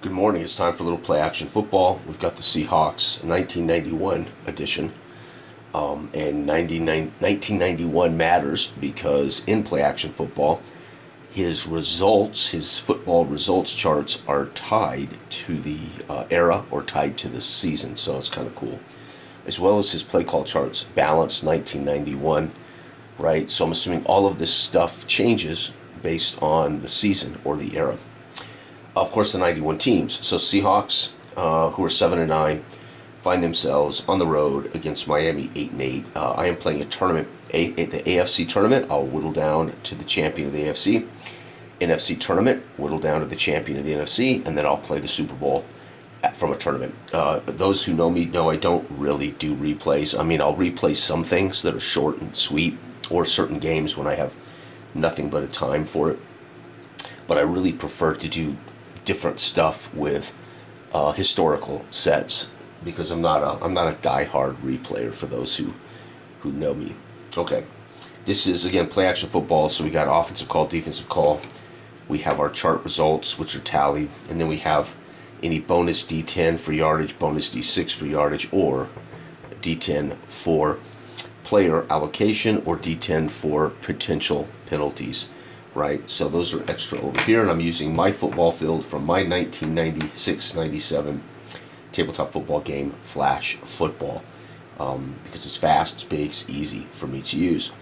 Good morning. It's time for a little play action football. We've got the Seahawks 1991 edition. And 1991 matters because in play action football, his football results charts are tied to the era or tied to the season. So it's kind of cool. As well as his play call charts, balanced 1991, right? So I'm assuming all of this stuff changes based on the season or the era. Of course, the 91 teams. So Seahawks, who are 7-9, find themselves on the road against Miami 8-8. I am playing a tournament, the AFC tournament. I'll whittle down to the champion of the AFC. NFC tournament, whittle down to the champion of the NFC, and then I'll play the Super Bowl from a tournament. Those who know me know I don't really do replays. I mean, I'll replay some things that are short and sweet, or certain games when I have nothing but a time for it. But I really prefer to do different stuff with historical sets because I'm not a die-hard replayer for those who know me. Okay, this is again play action football. So we got offensive call, defensive call. We have our chart results, which are tallied, and then we have any bonus D10 for yardage, bonus D6 for yardage, or D10 for player allocation, or D10 for potential penalties. Right, so those are extra over here, and I'm using my football field from my 1996-97 tabletop football game, Flash Football, because it's fast, it's big, it's easy for me to use.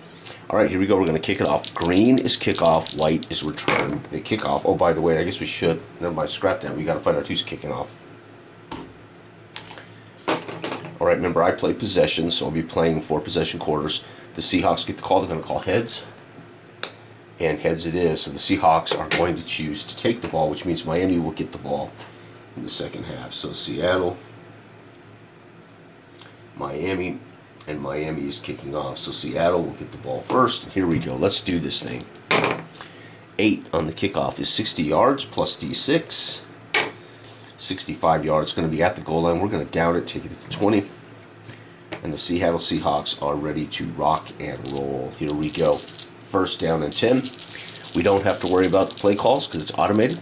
All right, here we go. We're going to kick it off. Green is kickoff, white is return. The kickoff. Oh, by the way, I guess we should. Never mind, scrap that. We got to find out who's kicking off. All right, remember I play possession, so I'll be playing 4 possession quarters. The Seahawks get the call. They're going to call heads. And heads it is. So the Seahawks are going to choose to take the ball, which means Miami will get the ball in the second half. So Seattle, Miami, and Miami is kicking off. So Seattle will get the ball first. Here we go. Let's do this thing. 8 on the kickoff is 60 yards plus D6. 65 yards. Going to be at the goal line. We're going to down it, take it to the 20. And the Seattle Seahawks are ready to rock and roll. Here we go. First down and 10. We don't have to worry about the play calls because it's automated.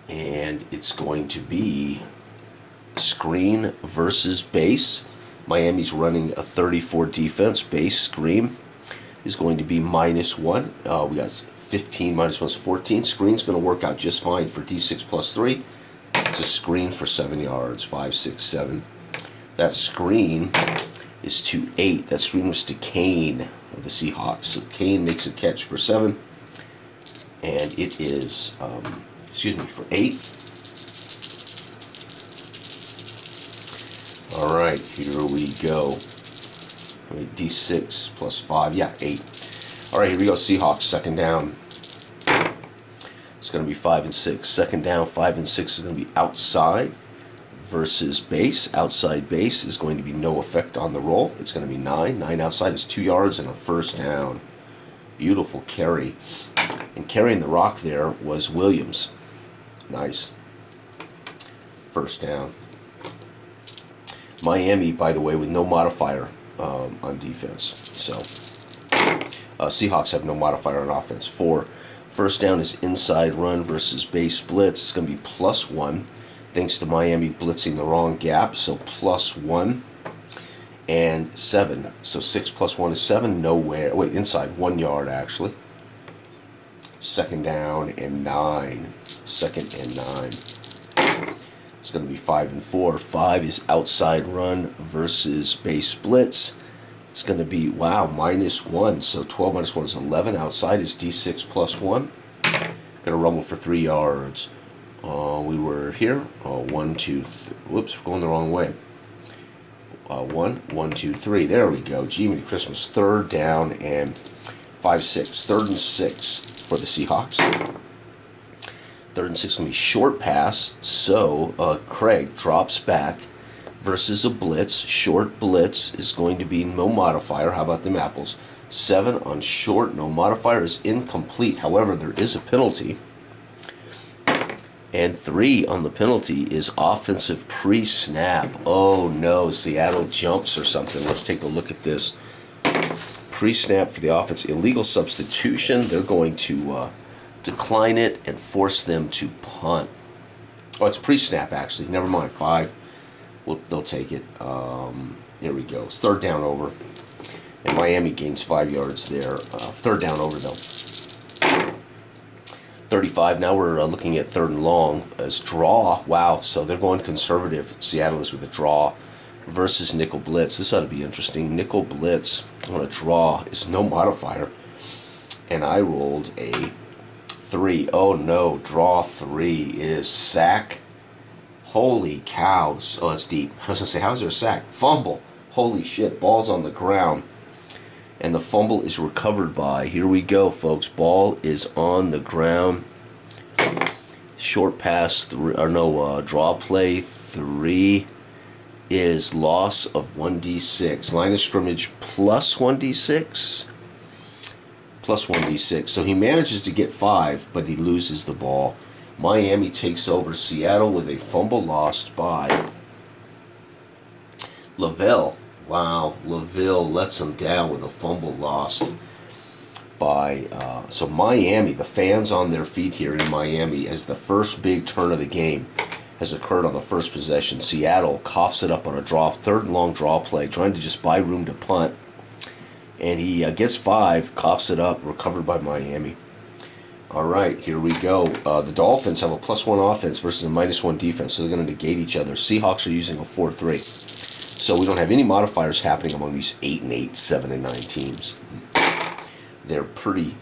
And it's going to be screen versus base. Miami's running a 34 defense. Base screen is going to be -1. We got 15 minus 1 is 14. Screen's going to work out just fine for D6 plus 3. It's a screen for 7 yards. 5, 6, 7. That screen is to 8. That screen was to Kane of the Seahawks. So Kane makes a catch for 7. And it is, for 8. All right, here we go. D6 plus 5, yeah, 8. All right, here we go, Seahawks, second down. It's going to be 5 and 6. Second down, 5 and 6 is going to be outside versus base. Outside base is going to be no effect on the roll. It's going to be 9. 9 outside is 2 yards and a first down. Beautiful carry. And carrying the rock there was Williams. Nice. First down. Miami, by the way, with no modifier on defense. So Seahawks have no modifier on offense. 4. First down is inside run versus base blitz. It's going to be +1. Thanks to Miami blitzing the wrong gap, so +1 and 7. So 6 plus 1 is 7. Nowhere. Wait, inside 1 yard actually. Second down and 9. Second and 9. It's going to be 5 and 4. 5 is outside run versus base blitz. It's going to be -1. So 12 minus 1 is 11. Outside is D6 plus 1. Going to rumble for 3 yards. We were here. 1, 2, whoops, we're going the wrong way. 1, 2, 3. There we go. Jiminy Christmas. Third down and 5, 6. 3rd and 6 for the Seahawks. 3rd and 6 is going to be short pass. So Craig drops back versus a blitz. Short blitz is going to be no modifier. How about them apples? 7 on short, no modifier is incomplete. However, there is a penalty. And 3 on the penalty is offensive pre-snap. Oh no, Seattle jumps or something. Let's take a look at this. Pre-snap for the offense. Illegal substitution. They're going to decline it and force them to punt. Oh, it's pre-snap actually. Never mind. 5. They'll take it. Here we go. It's third down over. And Miami gains 5 yards there. Third down over though. 35. Now we're looking at third and long as draw. Wow. So they're going conservative. Seattle is with a draw versus nickel blitz. This ought to be interesting. Nickel blitz on a draw is no modifier. And I rolled a 3. Oh no. Draw 3 is sack. Holy cows. Oh, that's deep. I was going to say, how is there a sack? Fumble. Holy shit. Ball's on the ground. And the fumble is recovered by, here we go, folks. Ball is on the ground. Short pass, draw play 3 is loss of 1d6. Line of scrimmage plus 1d6. Plus 1d6. So he manages to get 5, but he loses the ball. Miami takes over Seattle with a fumble lost by Lavelle. Wow, Laville lets him down with a fumble lost by, so Miami, the fans on their feet here in Miami, as the first big turn of the game has occurred on the first possession. Seattle coughs it up on a draw, third and long draw play, trying to just buy room to punt. And he gets 5, coughs it up, recovered by Miami. All right, here we go. The Dolphins have a +1 offense versus a -1 defense, so they're going to negate each other. Seahawks are using a 4-3. So we don't have any modifiers happening among these 8-8, 7-9 teams. They're pretty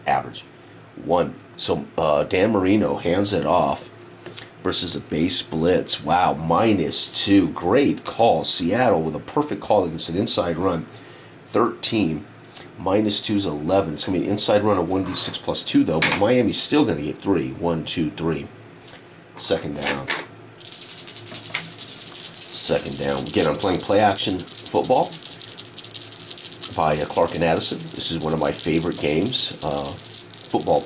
average. 1. So Dan Marino hands it off versus a base blitz. Wow, -2. Great call. Seattle with a perfect call against an inside run. 13. -2 is 11. It's going to be an inside run of 1d6 plus 2, though, but Miami's still going to get 3. 1, 2, 3. Second down. Second down. Again, I'm playing play action football by Clark and Addison. This is one of my favorite games.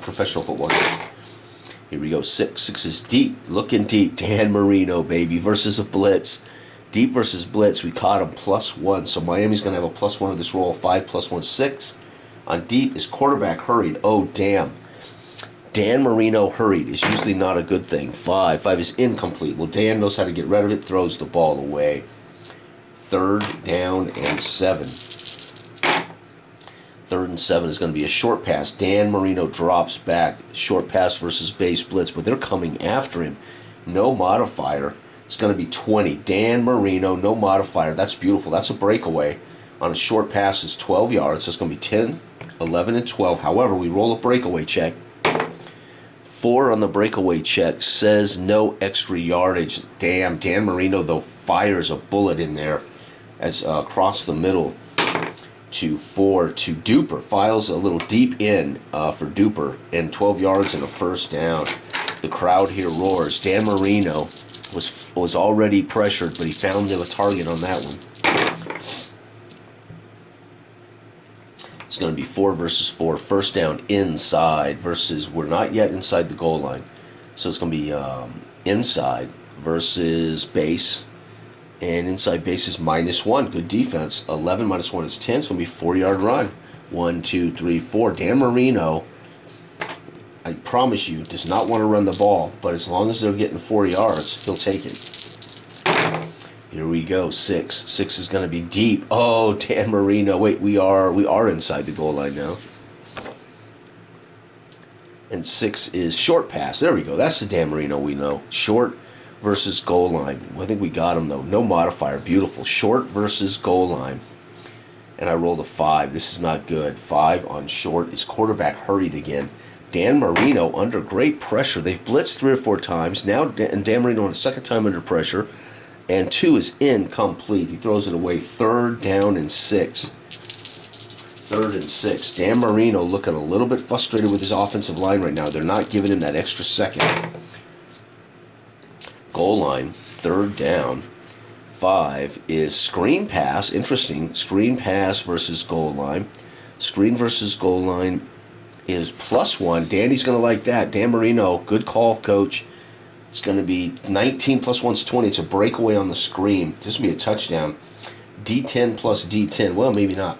Professional football game. Here we go. 6. 6 is deep. Looking deep. Dan Marino, baby, versus a blitz. Deep versus blitz. We caught him +1. So Miami's going to have a +1 of this roll. 5 + 1, 6. On deep is quarterback hurried. Oh, damn. Dan Marino hurried is usually not a good thing. 5. 5 is incomplete. Well, Dan knows how to get rid of it, throws the ball away. Third down and 7. Third and 7 is going to be a short pass. Dan Marino drops back. Short pass versus base blitz, but they're coming after him. No modifier. It's going to be 20. Dan Marino, no modifier. That's beautiful. That's a breakaway. On a short pass is 12 yards. So it's going to be 10, 11, and 12. However, we roll a breakaway check. 4 on the breakaway check says no extra yardage. Damn, Dan Marino, though, fires a bullet in there as across the middle to 4 to Duper. Files a little deep in for Duper, and 12 yards and a first down. The crowd here roars. Dan Marino was already pressured, but he found a target on that one. It's going to be 4 versus 4. First down inside versus, we're not yet inside the goal line. So it's going to be inside versus base. And inside base is -1. Good defense. 11 -1 is 10. It's going to be a 4-yard run. 1, 2, 3, 4. Dan Marino, I promise you, does not want to run the ball. But as long as they're getting 4 yards, he'll take it. Here we go. 6. 6 is going to be deep. Oh, Dan Marino. Wait, we are inside the goal line now. And 6 is short pass. There we go. That's the Dan Marino we know. Short versus goal line. I think we got him, though. No modifier. Beautiful. Short versus goal line. And I rolled a 5. This is not good. 5 on short. Is quarterback hurried again. Dan Marino under great pressure. They've blitzed 3 or 4 times. Now Dan Marino on a second time under pressure. And 2 is incomplete. He throws it away. 3rd down and 6. 3rd and 6. Dan Marino looking a little bit frustrated with his offensive line right now. They're not giving him that extra second. Goal line. 3rd down. 5 is screen pass. Interesting. Screen pass versus goal line. Screen versus goal line is +1. Danny's going to like that. Dan Marino, good call, coach. It's going to be 19 + 1 is 20. It's a breakaway on the screen. This will be a touchdown. D10 plus D10. Well, maybe not.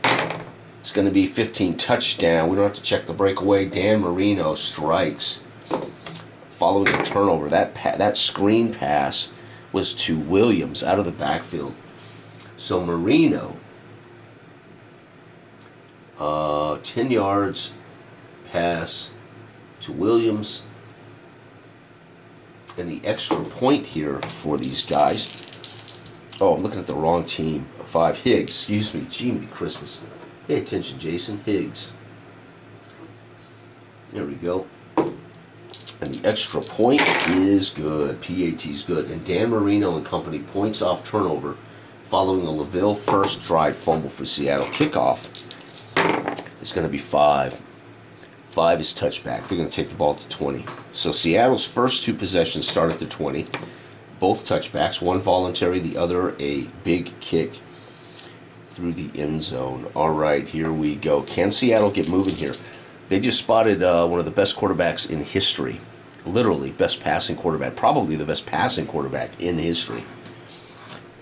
It's going to be 15 touchdown. We don't have to check the breakaway. Dan Marino strikes. following a turnover. That screen pass was to Williams out of the backfield. So Marino, 10 yards pass to Williams. And the extra point here for these guys. Oh, I'm looking at the wrong team. 5, Higgs, excuse me. Jiminy Christmas. Pay attention, Jason. Higgs. There we go. And the extra point is good. PAT's good. And Dan Marino and company points off turnover following a LaVille first drive fumble for Seattle. Kickoff is going to be 5. 5 is touchback. They're going to take the ball to 20. So Seattle's first 2 possessions start at the 20. Both touchbacks. One voluntary, the other a big kick through the end zone. All right, here we go. Can Seattle get moving here? They just spotted one of the best quarterbacks in history. Literally, best passing quarterback. Probably the best passing quarterback in history.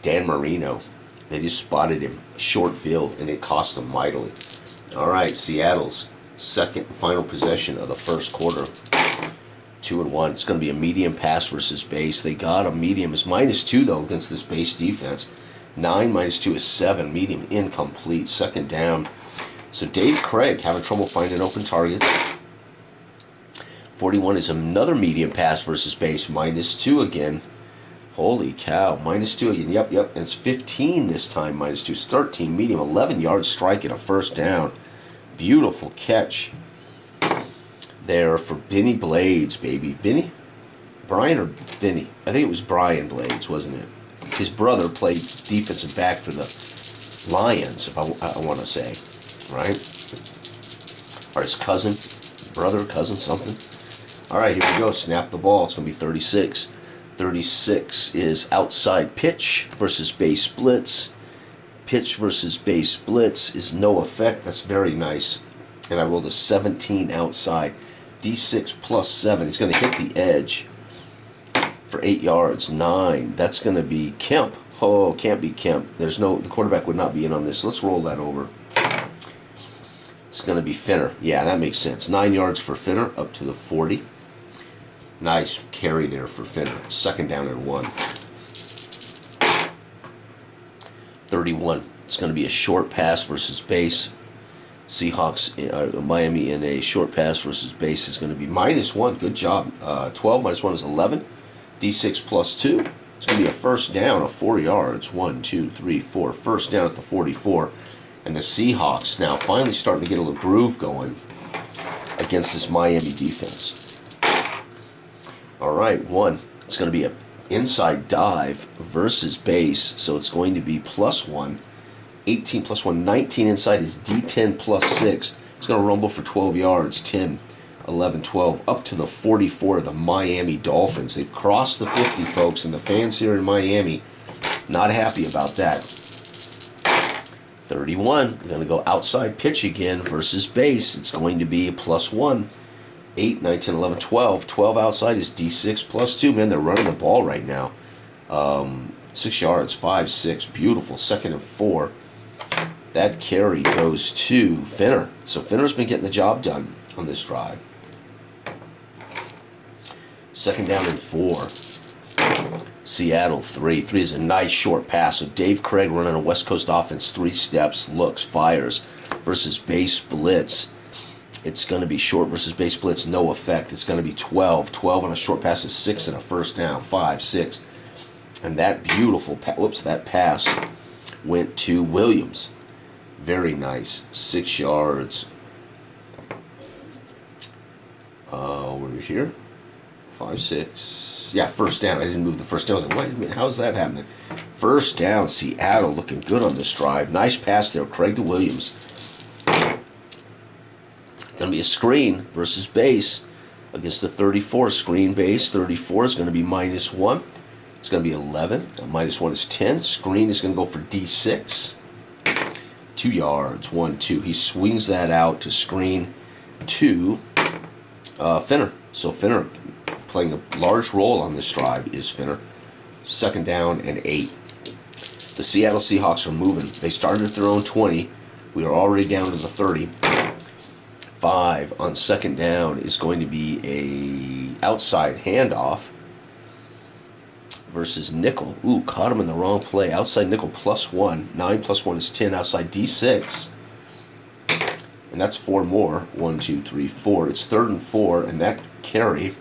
Dan Marino. They just spotted him. Short field, and it cost them mightily. All right, Seattle's second and final possession of the first quarter. 2-1. It's going to be a medium pass versus base. They got a medium. It's -2, though, against this base defense. 9 minus 2 is 7. Medium incomplete. Second down. So Dave Craig having trouble finding open targets. 41 is another medium pass versus base. -2 again. Holy cow. -2 again. Yep. And it's 15 this time. -2. It's 13. Medium. 11-yard strike and a first down. Beautiful catch there for Benny Blades, baby. Benny? Brian or Benny? I think it was Brian Blades, wasn't it? His brother played defensive back for the Lions, if I want to say, right? Or his cousin, cousin, something. All right, here we go. Snap the ball. It's going to be 36. 36 is outside pitch versus base blitz. Pitch versus base blitz is no effect. That's very nice. And I rolled a 17 outside. D6 plus 7. He's going to hit the edge for 8 yards. 9. That's going to be Kemp. Oh, can't be Kemp. The quarterback would not be in on this. Let's roll that over. It's going to be Finner. Yeah, that makes sense. 9 yards for Finner up to the 40. Nice carry there for Finner. Second down and 1. 31. It's going to be a short pass versus base. Seahawks, Miami in a short pass versus base is going to be -1. Good job. 12 minus 1 is 11. D6 plus 2. It's going to be a first down of 4 yards. 1, 2, 3, 4. First down at the 44. And the Seahawks now finally starting to get a little groove going against this Miami defense. All right, 1. It's going to be a inside dive versus base, so it's going to be +1. 18 plus 1, 19 inside is D10 plus 6. It's going to rumble for 12 yards. 10, 11, 12, up to the 44 of the Miami Dolphins. They've crossed the 50, folks, and the fans here in Miami not happy about that. 31, we're going to go outside pitch again versus base. It's going to be a +1. 8, 9, 10, 11, 12. 12 outside is D6 plus 2. Man, they're running the ball right now. 6 yards, 5, 6. Beautiful. Second and 4. That carry goes to Finner. So Finner's been getting the job done on this drive. Second down and 4. Seattle 3. 3 is a nice short pass. So Dave Craig running a West Coast offense. 3 steps, looks, fires versus base blitz. It's going to be short versus base blitz, no effect. It's going to be 12. 12 on a short pass is 6 and a first down. 5, 6. And that beautiful, that pass went to Williams. Very nice. 6 yards. We're here. 5, 6. Yeah, first down. I didn't move the first down. I was like, wait a minute, how's that happening? First down, Seattle looking good on this drive. Nice pass there, Craig to Williams. Going to be a screen versus base against the 34. Screen base, 34 is going to be -1. It's going to be 11. -1 is 10. Screen is going to go for D6. 2 yards, 1, 2. He swings that out to screen to Finner. So Finner playing a large role on this drive is Finner. Second down and 8. The Seattle Seahawks are moving. They started at their own 20. We are already down to the 30. 5 on second down is going to be a outside handoff versus nickel. Ooh, caught him in the wrong play. Outside nickel +1. 9 + 1 is 10. Outside D6. And that's 4 more. 1, 2, 3, 4. It's 3rd and 4, and that carry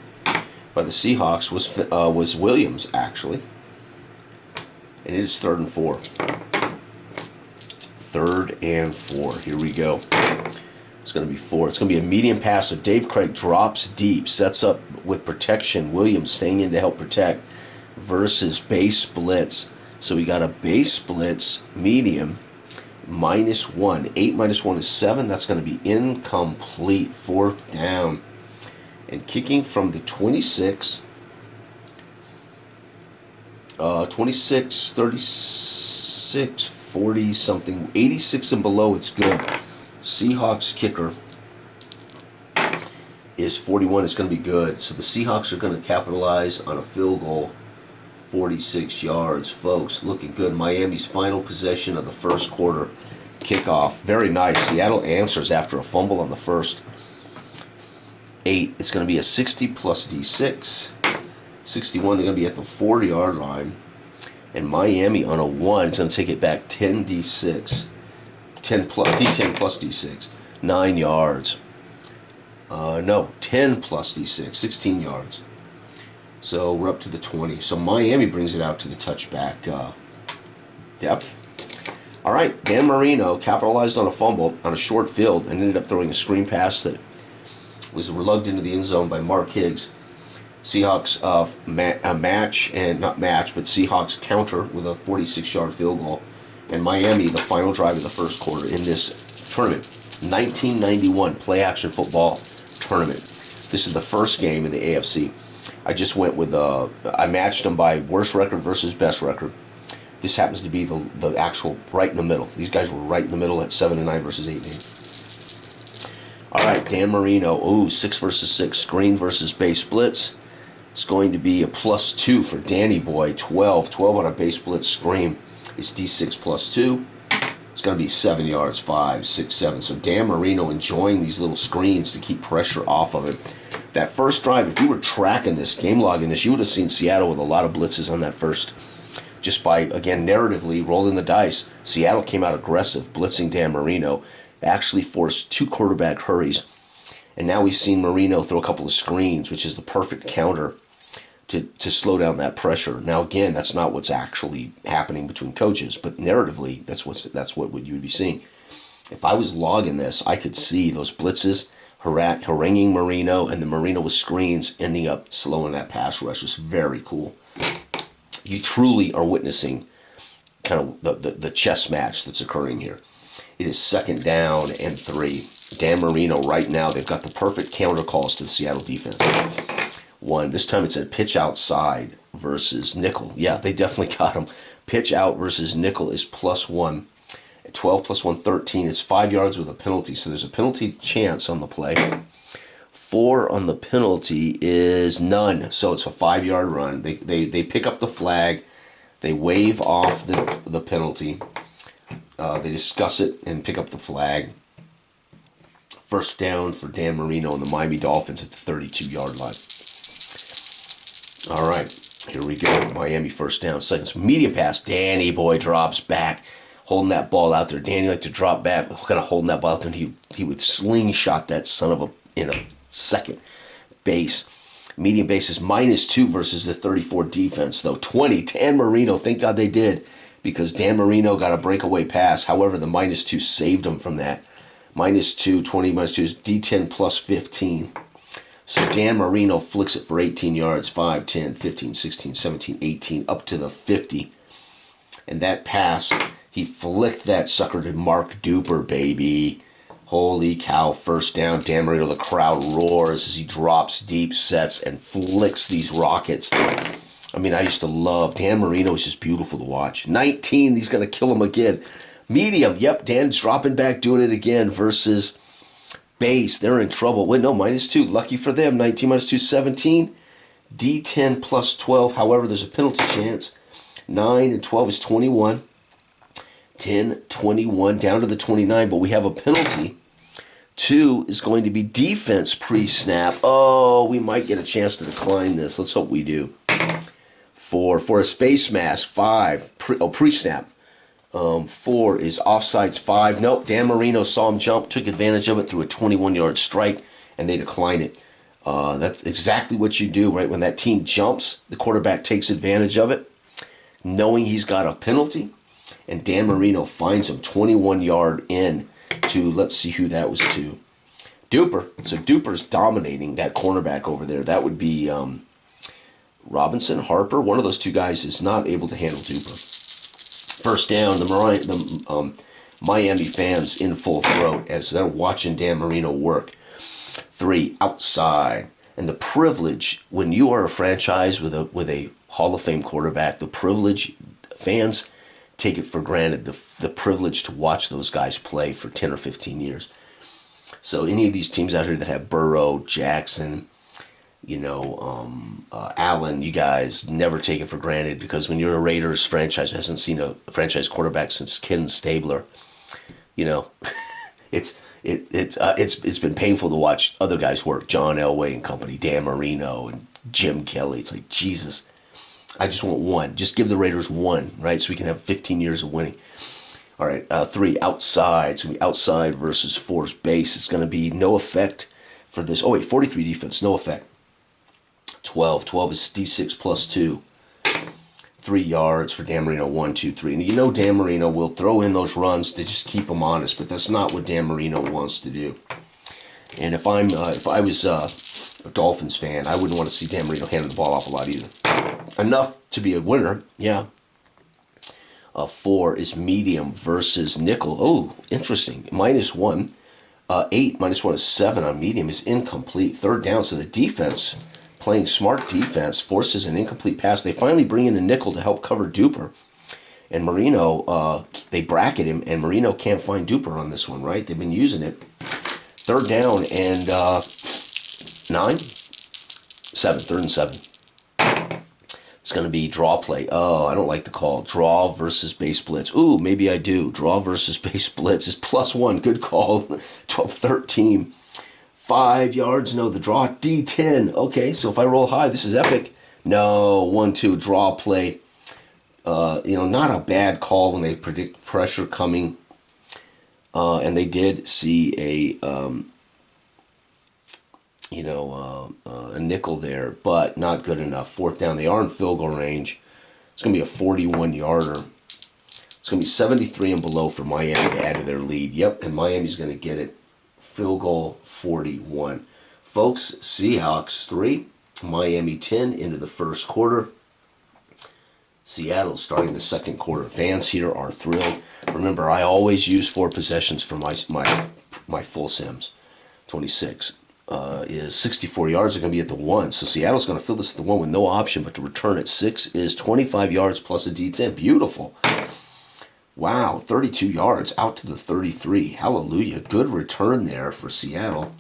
by the Seahawks was Williams, actually. And it is 3rd and 4. 3rd and 4. Here we go. It's going to be 4. It's going to be a medium pass. So Dave Craig drops deep, sets up with protection. Williams staying in to help protect versus base blitz. So we got a base blitz medium -1. 8 - 1 is 7. That's going to be incomplete. 4th down. And kicking from the 26, 36, 40 something, 86 and below, it's good. Seahawks kicker is 41. It's going to be good. So the Seahawks are going to capitalize on a field goal, 46 yards. Folks, looking good. Miami's final possession of the first quarter kickoff. Very nice. Seattle answers after a fumble on the first 8. It's going to be a 60 plus D6. 61, they're going to be at the 40-yard line. And Miami on a 1, it's going to take it back 10 D6. 10 plus, D10 plus D6. 9 yards. No, 10 plus D6. 16 yards. So we're up to the 20. So Miami brings it out to the touchback depth. All right, Dan Marino capitalized on a fumble on a short field and ended up throwing a screen pass that was lugged into the end zone by Mark Higgs. Seahawks Seahawks counter with a 46-yard field goal. And Miami, the final drive of the first quarter in this tournament. 1991 play-action football tournament. This is the first game in the AFC. I just went with, I matched them by worst record versus best record. This happens to be the actual right in the middle. These guys were right in the middle at 7-9 versus 8-8. All right, Dan Marino. Ooh, 6 versus 6. Screen versus base blitz. It's going to be a +2 for Danny Boy. 12 on a base blitz screen. It's D6 +2. It's going to be 7 yards. 5, 6, 7. So Dan Marino enjoying these little screens to keep pressure off of him. That first drive, if you were tracking this, game logging this, you would have seen Seattle with a lot of blitzes on that first. Just by, again, narratively rolling the dice, Seattle came out aggressive, blitzing Dan Marino, actually forced 2 quarterback hurries. And now we've seen Marino throw a couple of screens, which is the perfect counter to slow down that pressure. Now, again, that's not what's actually happening between coaches, but narratively, that's what you would be seeing. If I was logging this, I could see those blitzes haranguing Marino, and the Marino with screens ending up slowing that pass rush. It's very cool. You truly are witnessing kind of the chess match that's occurring here. It is 2nd down and 3. Dan Marino right now, they've got the perfect counter calls to the Seattle defense. 1, this time it's a pitch outside versus nickel. Yeah, they definitely got him. Pitch out versus nickel is +1. 12 + 1, 13. It's 5 yards with a penalty, so there's a penalty chance on the play. 4 on the penalty is none, so it's a 5-yard run. They pick up the flag, they wave off the penalty, they discuss it and pick up the flag. 1st down for Dan Marino and the Miami Dolphins at the 32-yard line. All right, here we go. Miami 1st down, seconds. Medium pass. Danny Boy drops back, holding that ball out there. Danny liked to drop back, kind of holding that ball out there, and he would slingshot that son of a in a second. Base. Medium base is -2 versus the 34 defense, though. 20. Dan Marino, thank God they did, because Dan Marino got a breakaway pass. However, the -2 saved him from that. -2, 20 -2 is D10 plus 15. So Dan Marino flicks it for 18 yards, 5, 10, 15, 16, 17, 18, up to the 50. And that pass, he flicked that sucker to Mark Duper, baby. Holy cow, 1st down. Dan Marino, the crowd roars as he drops deep, sets, and flicks these rockets. I mean, I used to love Dan Marino. It's just beautiful to watch. 19, he's going to kill him again. Medium, yep, Dan's dropping back, doing it again versus base. They're in trouble. Wait, no, -2. Lucky for them. 19 -2, 17. D10 plus 12. However, there's a penalty chance. 9 and 12 is 21. 10, 21, down to the 29, but we have a penalty 2 is going to be defense pre-snap. Oh, we might get a chance to decline this. Let's hope we do. 4 for his face mask. 5 pre-snap. 4 is offsides. 5. Nope. Dan Marino saw him jump, took advantage of it, threw a 21-yard strike, and they declined it. That's exactly what you do, right? When that team jumps, the quarterback takes advantage of it, knowing he's got a penalty, and Dan Marino finds him 21-yard in to, let's see who that was to. Duper. So Duper's dominating that cornerback over there. That would be Robinson, Harper. One of those two guys is not able to handle Duper. First down, the Miami fans in full throat as they're watching Dan Marino work. 3, outside. And the privilege, when you are a franchise with a Hall of Fame quarterback, the privilege, fans take it for granted, the privilege to watch those guys play for 10 or 15 years. So any of these teams out here that have Burrow, Jackson, Allen, you guys never take it for granted, because when you're a Raiders franchise who hasn't seen a franchise quarterback since Ken Stabler, it's been painful to watch other guys work. John Elway and company, Dan Marino and Jim Kelly. It's like, Jesus, I just want one. Just give the Raiders one, right? So we can have 15 years of winning. All right, 3, outside. It's going to be outside versus 4's base. It's going to be no effect for this. Oh, wait, 43 defense, no effect. 12 is D6 plus 2. 3 yards for Dan Marino, 1, 2, 3. And Dan Marino will throw in those runs to just keep them honest, but that's not what Dan Marino wants to do. And if I was a Dolphins fan, I wouldn't want to see Dan Marino handing the ball off a lot either. Enough to be a winner, yeah. 4 is medium versus nickel. Oh, interesting. -1. 8 -1 is 7 on medium is incomplete. Third down, so the defense, playing smart defense, forces an incomplete pass. They finally bring in a nickel to help cover Duper. And Marino, they bracket him, and Marino can't find Duper on this one, right? They've been using it. Third down and 9? 7, 3rd and 7. It's going to be draw play. Oh, I don't like the call. Draw versus base blitz. Ooh, maybe I do. Draw versus base blitz is +1. Good call. 12, 13. 5 yards. No, the draw. D10. Okay, so if I roll high, this is epic. No, 1, 2. Draw play. Not a bad call when they predict pressure coming. And they did see a nickel there, but not good enough. 4th down, they are in field goal range. It's going to be a 41-yarder. It's going to be 73 and below for Miami to add to their lead. Yep, and Miami's going to get it. Field goal 41. Folks, Seahawks 3, Miami 10 into the first quarter. Seattle starting the second quarter. Fans here are thrilled. Remember, I always use 4 possessions for my full sims. 26. Is 64 yards are going to be at the 1. So Seattle's going to fill this at the 1 with no option but to return at 6 is 25 yards plus a D10. Beautiful. Wow, 32 yards out to the 33. Hallelujah. Good return there for Seattle.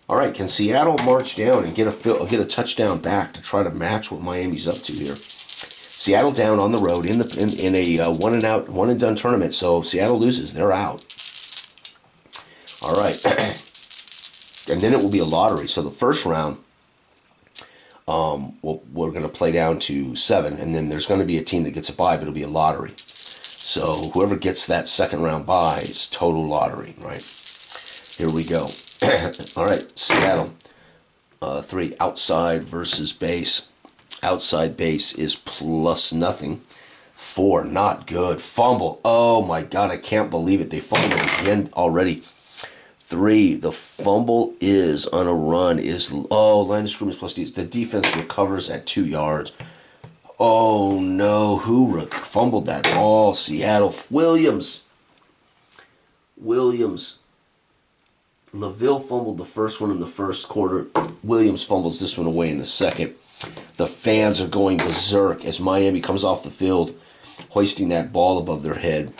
All right, can Seattle march down and get a touchdown back to try to match what Miami's up to here? Seattle down on the road in a one and done tournament. So Seattle loses, they're out. All right. And then it will be a lottery. So the first round, we're going to play down to 7, and then there's going to be a team that gets a bye, but it'll be a lottery. So whoever gets that second round bye is total lottery, right? Here we go. All right, Seattle, 3, outside versus base. Outside base is +0. 4, not good. Fumble. Oh my God, I can't believe it. They fumbled again already. 3, the fumble is on a run line of scrimmage plus D. The defense recovers at 2 yards. Oh no, who fumbled that ball? Seattle. Williams. LaVille fumbled the first one in the first quarter. Williams fumbles this one away in the second. The fans are going berserk as Miami comes off the field, hoisting that ball above their head.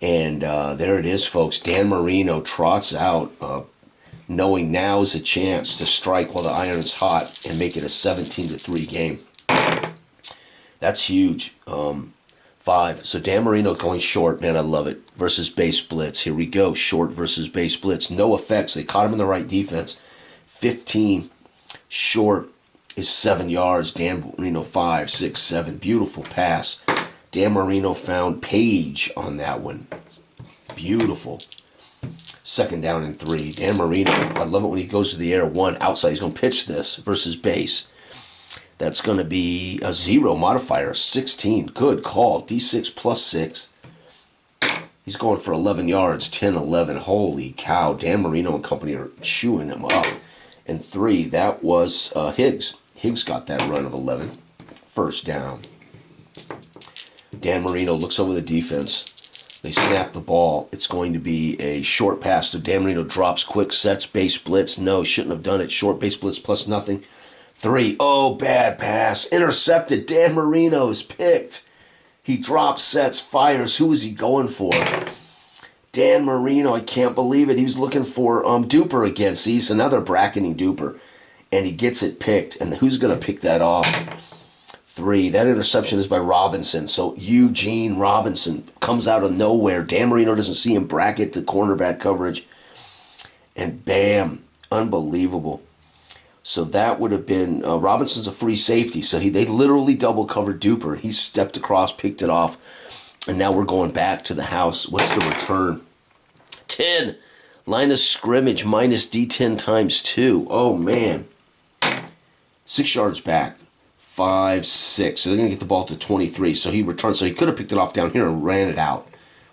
And there it is, folks. Dan Marino trots out, knowing now is a chance to strike while the iron is hot and make it a 17-3 game. That's huge. 5. So Dan Marino going short. Man, I love it. Versus base blitz. Here we go. Short versus base blitz. No effects. They caught him in the right defense. 15. Short is 7 yards. Dan Marino 5, 6, 7. Beautiful pass. Dan Marino found Page on that one. Beautiful. Second down and 3. Dan Marino. I love it when he goes to the air. 1 outside. He's going to pitch this versus base. That's going to be a 0 modifier. 16. Good call. D6 plus 6. He's going for 11 yards. 10, 11. Holy cow. Dan Marino and company are chewing him up. And 3. That was Higgs. Higgs got that run of 11. First down. Dan Marino looks over the defense. They snap the ball. It's going to be a short pass. So Dan Marino drops quick, sets, base blitz. No, shouldn't have done it. Short base blitz plus nothing. 3. Oh, bad pass. Intercepted. Dan Marino is picked. He drops, sets, fires. Who is he going for? Dan Marino. I can't believe it. He was looking for Duper again. See, he's another bracketing Duper. And he gets it picked. And who's going to pick that off? 3. That interception is by Robinson. So Eugene Robinson comes out of nowhere. Dan Marino doesn't see him bracket the cornerback coverage. And bam. Unbelievable. So that would have been, Robinson's a free safety. So they literally double covered Duper. He stepped across, picked it off. And now we're going back to the house. What's the return? 10. Line of scrimmage minus D10 times 2. Oh, man. 6 yards back. 5, 6. So they're going to get the ball to 23. So he returns. So he could have picked it off down here and ran it out.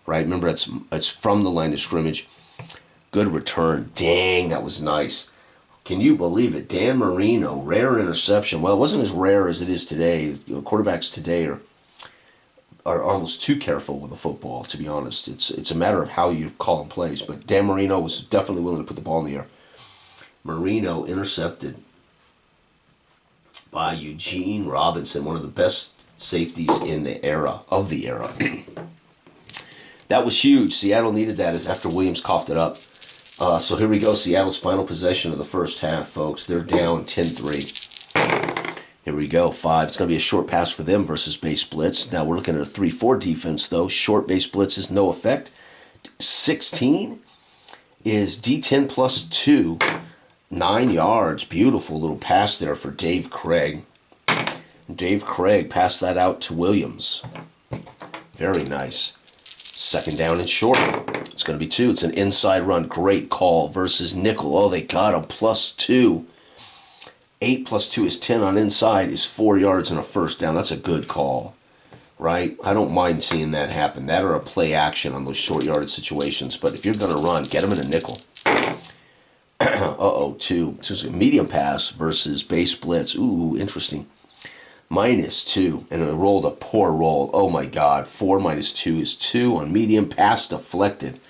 Right? Remember, it's from the line of scrimmage. Good return. Dang, that was nice. Can you believe it? Dan Marino, rare interception. Well, it wasn't as rare as it is today. Quarterbacks today are almost too careful with the football, to be honest. It's a matter of how you call them plays. But Dan Marino was definitely willing to put the ball in the air. Marino intercepted by Eugene Robinson, one of the best safeties in the era. That was huge. Seattle needed that after Williams coughed it up. So here we go. Seattle's final possession of the first half, folks. They're down 10-3. Here we go. 5. It's going to be a short pass for them versus base blitz. Now we're looking at a 3-4 defense, though. Short base blitz is no effect. 16 is D10 plus 2. 9 yards. Beautiful little pass there for Dave Craig. Dave Craig passed that out to Williams. Very nice. Second down and short. It's going to be 2. It's an inside run. Great call versus nickel. Oh, they got him. Plus 2. 8 plus 2 is 10 on inside is 4 yards and a first down. That's a good call, right? I don't mind seeing that happen. That or a play action on those short yardage situations. But if you're going to run, get them in a nickel. 2. So it's a medium pass versus base blitz. Ooh, interesting. -2, and it rolled a poor roll. Oh my God, 4 minus 2 is 2 on medium, pass deflected.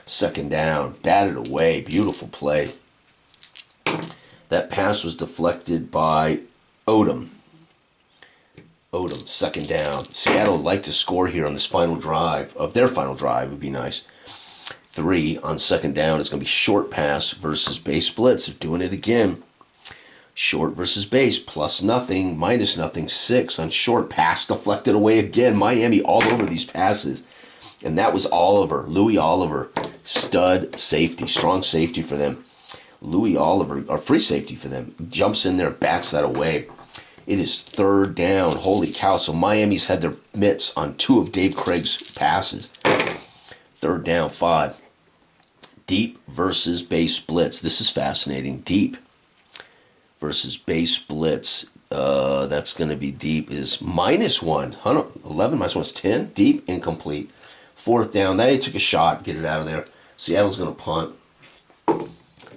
Second down, batted away, beautiful play. That pass was deflected by Odom. Second down. Seattle would like to score here on this final drive, of their final drive, would be nice. 3 on second down. It's going to be short pass versus base blitz. They're doing it again. Short versus base, plus nothing, minus nothing. 6 on short, pass deflected away again. Miami all over these passes. And that was Oliver, Louis Oliver, stud safety, strong safety for them. Louis Oliver, or free safety for them, jumps in there, bats that away. It is third down. Holy cow. So Miami's had their mitts on 2 of Dave Craig's passes. Third down, 5. Deep versus base blitz. This is fascinating. Deep versus base blitz. That's going to be deep is -1. 11 minus 1 is 10. Deep, incomplete. Fourth down. They took a shot. Get it out of there. Seattle's going to punt.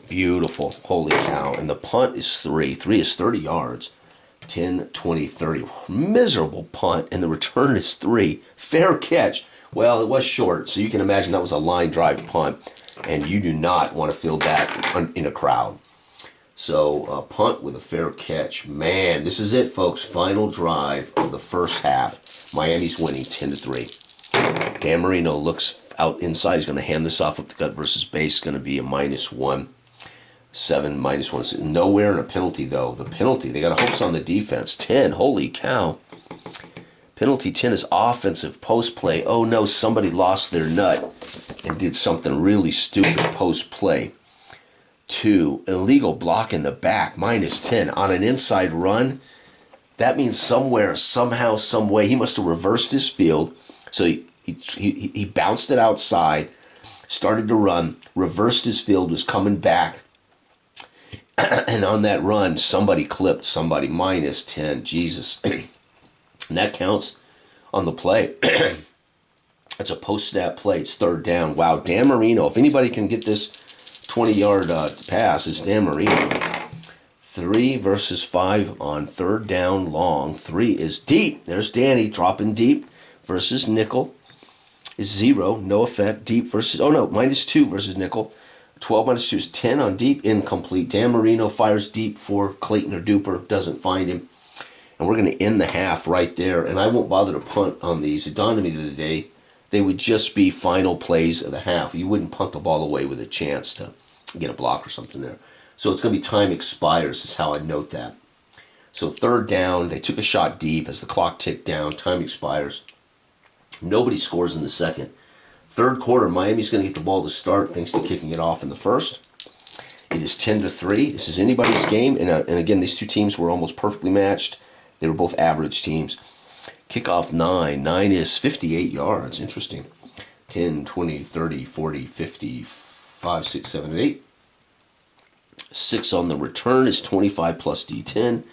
Beautiful. Holy cow. And the punt is 3. 3 is 30 yards. 10, 20, 30. Miserable punt. And the return is 3. Fair catch. Well, it was short, so you can imagine that was a line drive punt. And you do not want to field that in a crowd. So, punt with a fair catch. Man, this is it, folks. Final drive of the first half. Miami's winning 10-3. Dan Marino looks out inside. He's going to hand this off up the gut versus base. Going to be a -1. 7 -1. Nowhere in a penalty, though. The penalty, they got hopes on the defense. 10. Holy cow. Penalty 10 is offensive post play. Oh no, somebody lost their nut and did something really stupid post play. 2, illegal block in the back, -10. On an inside run, that means somewhere, somehow, some way, he must have reversed his field. So he bounced it outside, started to run, reversed his field, was coming back. And on that run, somebody clipped somebody, -10. Jesus. And that counts on the play. It's a post-snap play. It's third down. Wow, Dan Marino. If anybody can get this 20-yard pass, it's Dan Marino. 3 versus 5 on third down long. 3 is deep. There's Danny dropping deep versus nickel. Is 0. No effect. Deep versus, oh no, -2 versus nickel. 12 -2 is 10 on deep. Incomplete. Dan Marino fires deep for Clayton or Duper. Doesn't find him. And we're going to end the half right there. And I won't bother to punt on these. It dawned on me the other day, they would just be final plays of the half. You wouldn't punt the ball away with a chance to get a block or something there. So it's going to be time expires is how I note that. So third down, they took a shot deep as the clock ticked down. Time expires. Nobody scores in the second. Third quarter, Miami's going to get the ball to start thanks to kicking it off in the first. It is 10-3. This is anybody's game. And again, these two teams were almost perfectly matched. They were both average teams. Kickoff 9. 9 is 58 yards. Interesting. 10, 20, 30, 40, 50, 5, 6, 7, and 8. 6 on the return is 25 plus D10.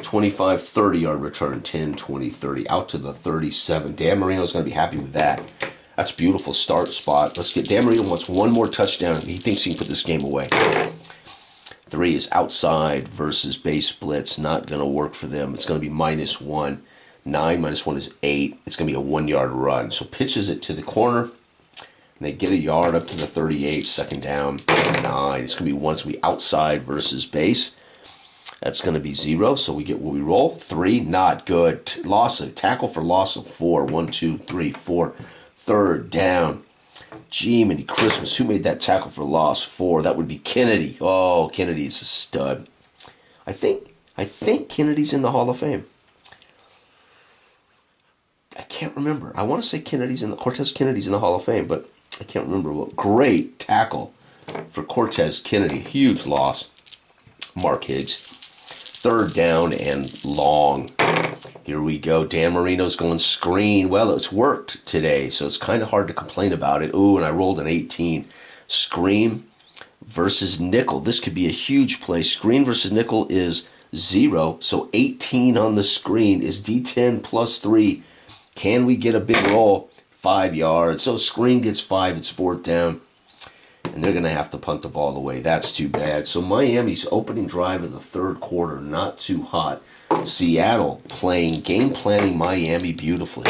25, 30-yard return. 10, 20, 30. Out to the 37. Dan Marino's going to be happy with that. That's a beautiful start spot. Let's get Dan Marino wants one more touchdown. He thinks he can put this game away. 3 is outside versus base blitz. Not going to work for them. It's going to be -1. 9 -1 is 8. It's going to be a 1-yard run. So pitches it to the corner. And they get a yard up to the 38. Second down. 9. It's going to be 1. It's going to be outside versus base. That's going to be 0. So we get what we roll. 3. Not good. Tackle for loss of 4. 1, 2, 3, 4. Third down. Gee, many Christmas. Who made that tackle for loss? 4. That would be Kennedy. Oh, Kennedy's a stud. I think Kennedy's in the Hall of Fame. I can't remember. I want to say Cortez Kennedy's in the Hall of Fame, but I can't remember what. Great tackle for Cortez Kennedy. Huge loss. Mark Higgs. Third down and long. Here we go. Dan Marino's going screen. Well, it's worked today, so it's kind of hard to complain about it. Ooh, and I rolled an 18. Screen versus nickel. This could be a huge play. Screen versus nickel is 0, so 18 on the screen is D10 plus 3. Can we get a big roll? 5 yards. So screen gets 5. It's fourth down. And they're going to have to punt the ball away. That's too bad. So Miami's opening drive of the third quarter, not too hot. Seattle game planning Miami beautifully.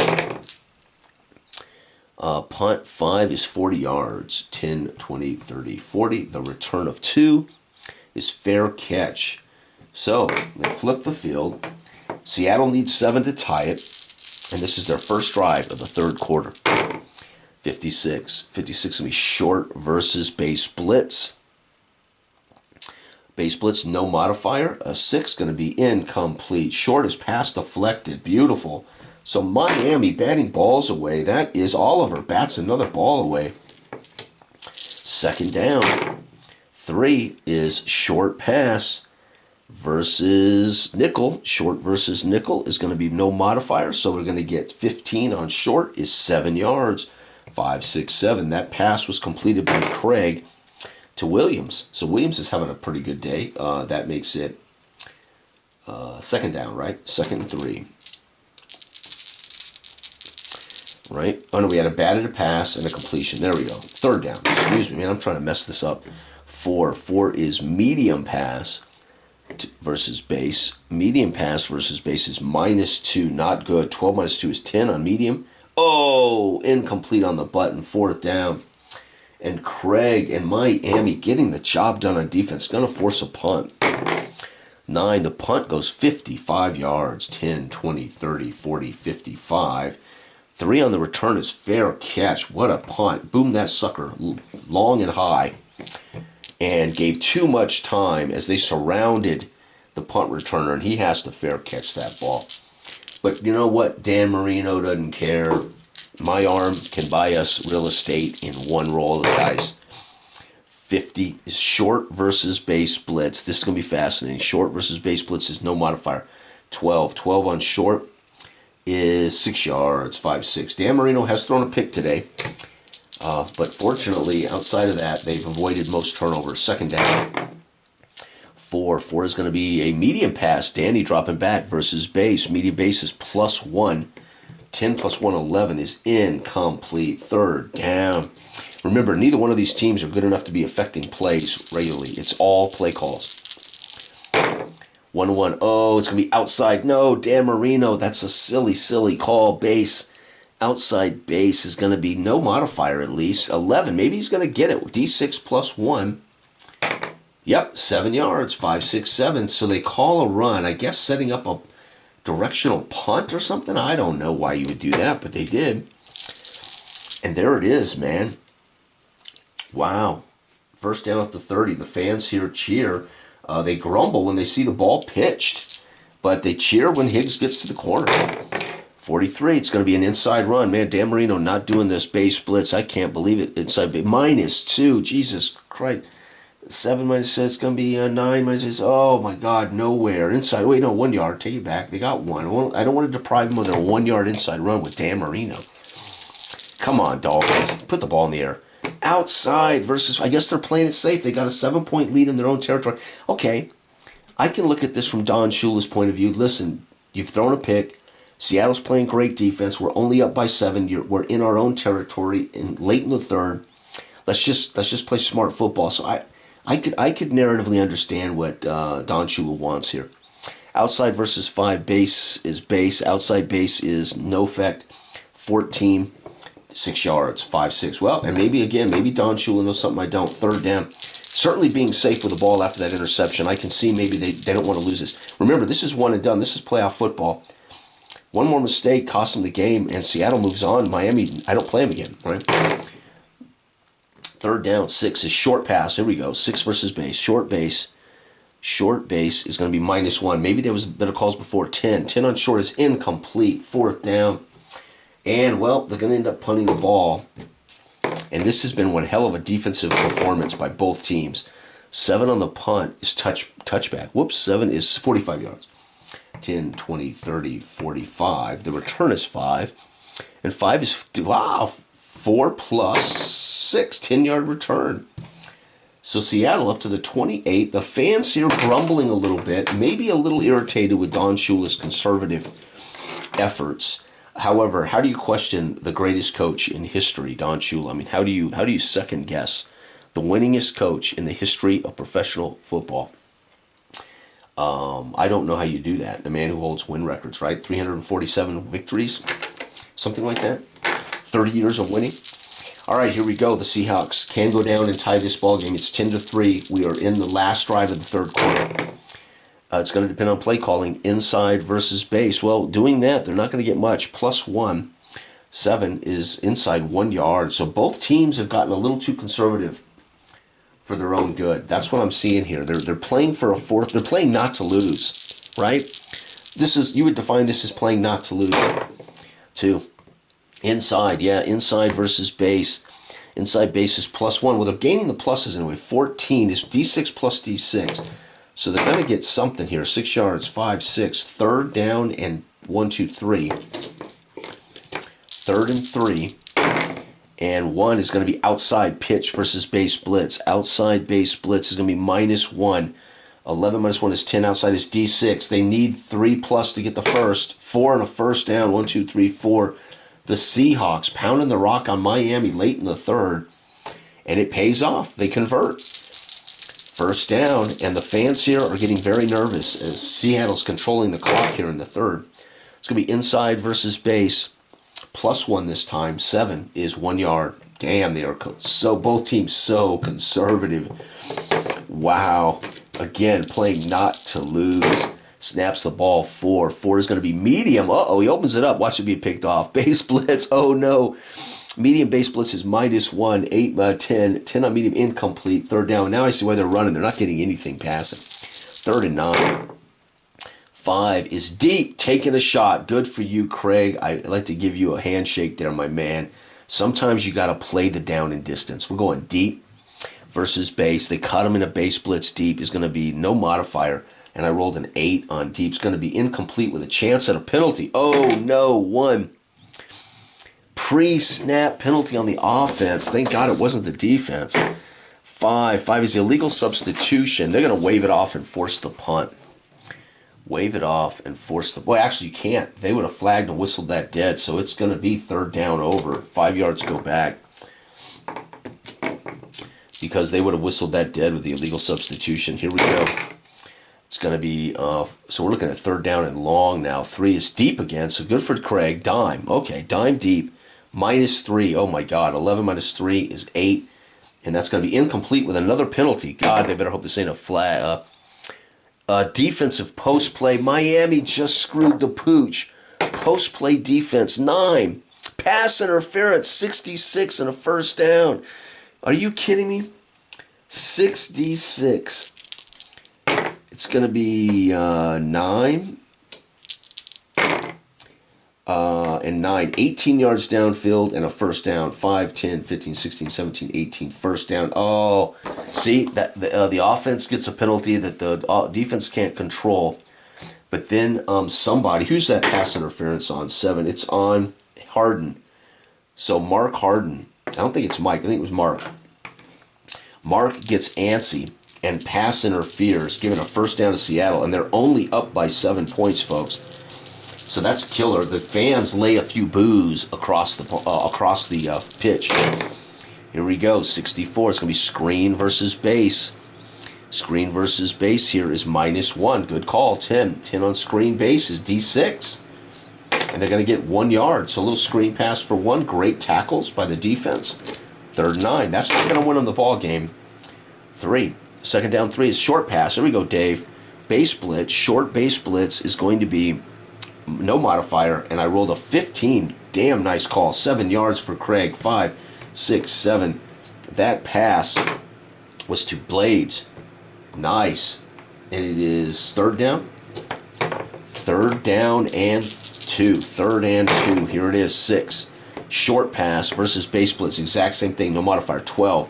Punt 5 is 40 yards. 10, 20, 30, 40. The return of 2 is fair catch. So they flip the field. Seattle needs 7 to tie it. And this is their first drive of the third quarter. 56. 56 going to be short versus base blitz. Base blitz, no modifier. A 6 going to be incomplete. Short is pass deflected. Beautiful. So Miami batting balls away. That is Oliver. Bats another ball away. Second down. 3 is short pass versus nickel. Short versus nickel is going to be no modifier. So we're going to get 15 on short is 7 yards. 5, 6, 7. That pass was completed by Craig to Williams. So Williams is having a pretty good day. That makes it second down, right? Second and 3. Right? Oh, no, we had a batted pass and a completion. There we go. Third down. Excuse me, man. I'm trying to mess this up. 4. 4 is medium pass versus base. Medium pass versus base is -2. Not good. 12 minus 2 is 10 on medium. Oh, incomplete on the button. Fourth down. And Craig and Miami getting the job done on defense. Going to force a punt. 9. The punt goes 55 yards. 10, 20, 30, 40, 55. 3 on the return is fair catch. What a punt. Boom that sucker long and high. And gave too much time as they surrounded the punt returner. And he has to fair catch that ball. But you know what? Dan Marino doesn't care. My arm can buy us real estate in one roll, guys. 50 is short versus base blitz. This is going to be fascinating. Short versus base blitz is no modifier. 12. 12 on short is 6 yards, 5-6. Dan Marino has thrown a pick today. But fortunately, outside of that, they've avoided most turnovers. Second down. 4. 4 is going to be a medium pass. Danny dropping back versus base. Medium base is +1. 10 + 1, 11 is incomplete. Third down. Remember, neither one of these teams are good enough to be affecting plays regularly. It's all play calls. 1-1. Oh, it's going to be outside. No, Dan Marino. That's a silly, silly call. Base. Outside base is going to be no modifier at least. 11. Maybe he's going to get it. D6 +1. Yep, 7 yards. 5-6, 7. So they call a run. I guess setting up a directional punt or something. I don't know why you would do that, but they did. And there it is, man. Wow. First down at the 30. The fans here cheer. They grumble when they see the ball pitched, but they cheer when Higgs gets to the corner. 43. It's going to be an inside run. Man, Dan Marino not doing this base blitz. I can't believe it. Inside -2. Jesus Christ. 7 minus 6, it's going to be 9 minus 6. Oh, my God, nowhere. Inside. Wait, no, 1 yard. Take it back. They got one. I don't want to deprive them of their 1 yard inside run with Dan Marino. Come on, Dolphins. Put the ball in the air. Outside versus, I guess they're playing it safe. They got a 7-point lead in their own territory. Okay, I can look at this from Don Shula's point of view. Listen, you've thrown a pick. Seattle's playing great defense. We're only up by 7. We're in our own territory late in the third. Let's just play smart football. So I could narratively understand what Don Shula wants here. Outside versus 5, base is base. Outside base is no effect. 14, 6 yards, 5-6. Well, and maybe Don Shula knows something I don't. Third down. Certainly being safe with the ball after that interception. I can see maybe they don't want to lose this. Remember, this is one and done. This is playoff football. One more mistake costs them the game, and Seattle moves on. Miami, I don't play them again, right? Third down, 6 is short pass. Here we go. 6 versus base. Short base. Short base is going to be -1. Maybe there was better calls before. 10. 10 on short is incomplete. Fourth down. And, well, they're going to end up punting the ball. And this has been one hell of a defensive performance by both teams. 7 on the punt is touchback. Whoops, 7 is 45 yards. 10, 20, 30, 45. The return is 5. And 5 is, wow, 4 + 6, 10-yard return. So Seattle up to the 28. The fans here grumbling a little bit, maybe a little irritated with Don Shula's conservative efforts. However, how do you question the greatest coach in history, Don Shula? I mean, how do you second guess the winningest coach in the history of professional football? I don't know how you do that. The man who holds win records, right? 347 victories, something like that. 30 years of winning. All right, here we go. The Seahawks can go down and tie this ball game. It's 10-3. We are in the last drive of the third quarter. It's going to depend on play calling, inside versus base. Well, doing that, they're not going to get much. +1. 7 is inside 1 yard. So both teams have gotten a little too conservative for their own good. That's what I'm seeing here. They're playing for a fourth. They're playing not to lose, right? You would define this as playing not to lose. 2. Inside, yeah, inside versus base. Inside base is +1. Well, they're gaining the pluses anyway. 14 is D6 + D6. So they're going to get something here. 6 yards, 5-6. Third down and 1, 2, 3. Third and 3. And 1 is going to be outside pitch versus base blitz. Outside base blitz is going to be -1. 11 minus 1 is 10. Outside is D6. They need 3+ to get the first. 4 and a first down. 1, 2, 3, 4. The Seahawks pounding the rock on Miami late in the third. And it pays off. They convert. First down. And the fans here are getting very nervous as Seattle's controlling the clock here in the third. It's going to be inside versus base. +1 this time. 7 is 1 yard. Damn, they are both teams so conservative. Wow. Again, playing not to lose. Snaps the ball. 4. 4 is going to be medium. Uh-oh, he opens it up. Watch it be picked off. Base blitz. Oh, no. Medium base blitz is -1. 8, 10. 10 on medium, incomplete. Third down. Now I see why they're running. They're not getting anything passing. Third and 9. 5 is deep, taking a shot. Good for you, Craig. I'd like to give you a handshake there, my man. Sometimes you got to play the down and distance. We're going deep versus base. They cut him in a base blitz. Deep is going to be no modifier, and I rolled an 8 on deep. It's going to be incomplete with a chance at a penalty. Oh, no, 1. Pre-snap penalty on the offense. Thank God it wasn't the defense. 5 is the illegal substitution. They're going to wave it off and force the punt. Wave it off and force the... Well, actually, you can't. They would have flagged and whistled that dead, so it's going to be 3rd down over. 5 yards go back. Because they would have whistled that dead with the illegal substitution. Here we go. It's going to be... so we're looking at 3rd down and long now. 3 is deep again, so good for Craig. Dime. Okay, dime deep. -3. Oh, my God. 11 minus 3 is 8. And that's going to be incomplete with another penalty. God, they better hope this ain't a flag. Defensive post play. Miami just screwed the pooch. Post play defense. 9. Pass interference. 66 and a 1st down. Are you kidding me? 66. It's going to be 9. And 9. 18 yards downfield and a 1st down. 5, 10, 15, 16, 17, 18. 1st down. Oh, see, that the offense gets a penalty that the defense can't control. But then somebody, who's that pass interference on? 7. It's on Harden. So Mark Harden. I don't think it's Mike. I think it was Mark. Mark gets antsy and pass interferes, giving a 1st down to Seattle. And they're only up by 7 points, folks. So that's killer. The fans lay a few boos across the pitch. Here we go. 64. It's going to be screen versus base. Screen versus base here is -1. Good call. 10. 10 on screen base is D6. And they're going to get 1 yard. So a little screen pass for 1. Great tackles by the defense. 3rd and 9. That's not going to win them the ball game. 3. 2nd down 3 is short pass. Here we go, Dave. Base blitz. Short base blitz is going to be no modifier, and I rolled a 15. Damn nice call. 7 yards for Craig. 5, 6, 7. That pass was to Blades. Nice. And it is 3rd down. 3rd down and 2. 3rd and 2. Here it is. 6. Short pass versus base blitz. Exact same thing. No modifier. 12.